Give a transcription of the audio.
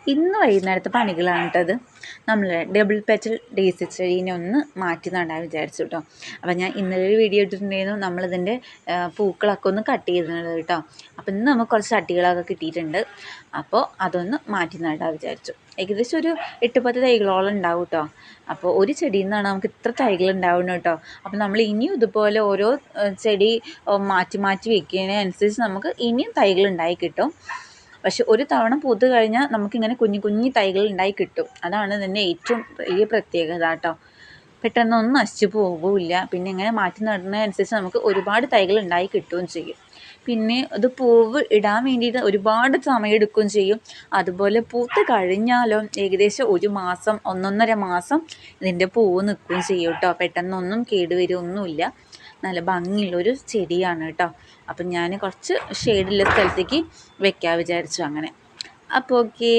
ഇന്ന് വൈകുന്നേരത്തെ പണികളാണ് കേട്ടത്. നമ്മൾ ഡബിൾ പെറ്റൽ ഡേസി ചെടീനെ ഒന്ന് മാറ്റി നടാൻ വിചാരിച്ചു കേട്ടോ. അപ്പോൾ ഞാൻ ഇന്നലെ ഒരു വീഡിയോ ഇട്ടിട്ടുണ്ടായിരുന്നു, നമ്മളിതിൻ്റെ പൂക്കളൊക്കെ ഒന്ന് കട്ട് ചെയ്തിട്ടുണ്ട് കേട്ടോ. അപ്പോൾ ഇന്ന് നമുക്ക് കുറച്ച് ചട്ടികളൊക്കെ കിട്ടിയിട്ടുണ്ട്. അപ്പോൾ അതൊന്ന് മാറ്റി നടാൻ വിചാരിച്ചു. ഏകദേശം ഒരു 8-10 തൈകളോളം ഉണ്ടാവും കേട്ടോ. അപ്പോൾ ഒരു ചെടിയിൽ നിന്നാണ് നമുക്ക് ഇത്ര തൈകൾ ഉണ്ടാവുന്നത് കേട്ടോ. അപ്പോൾ നമ്മൾ ഇനിയും ഇതുപോലെ ഓരോ ചെടി മാറ്റി മാറ്റി വയ്ക്കുന്നതിനനുസരിച്ച് നമുക്ക് ഇനിയും തൈകൾ ഉണ്ടായി കിട്ടും. പക്ഷെ ഒരു തവണ പൂത്ത് കഴിഞ്ഞാൽ നമുക്കിങ്ങനെ കുഞ്ഞു കുഞ്ഞു തൈകൾ ഉണ്ടായി കിട്ടും. അതാണ് ഇതിൻ്റെ ഏറ്റവും വലിയ പ്രത്യേകത കേട്ടോ. പെട്ടെന്നൊന്നും നശിച്ചു പോകില്ല. പിന്നെ ഇങ്ങനെ മാറ്റി നടുന്നതനുസരിച്ച് നമുക്ക് ഒരുപാട് തൈകൾ ഉണ്ടായി കിട്ടുകയും ചെയ്യും. പിന്നെ ഇത് പൂവ് ഇടാൻ വേണ്ടിയിട്ട് ഒരുപാട് സമയം എടുക്കുകയും ചെയ്യും. അതുപോലെ പൂത്ത് കഴിഞ്ഞാലോ ഏകദേശം 1 മാസം 1.5 മാസം ഇതിൻ്റെ പൂവ് നിൽക്കുകയും ചെയ്യും കേട്ടോ. പെട്ടെന്നൊന്നും കേടുവരുമൊന്നുമില്ല. നല്ല ഭംഗിയുള്ളൊരു ചെടിയാണ് കേട്ടോ. അപ്പം ഞാൻ കുറച്ച് ഷെയ്ഡുള്ള സ്ഥലത്തേക്ക് വെക്കാൻ വിചാരിച്ചു അങ്ങനെ. അപ്പോൾ ഓക്കെ.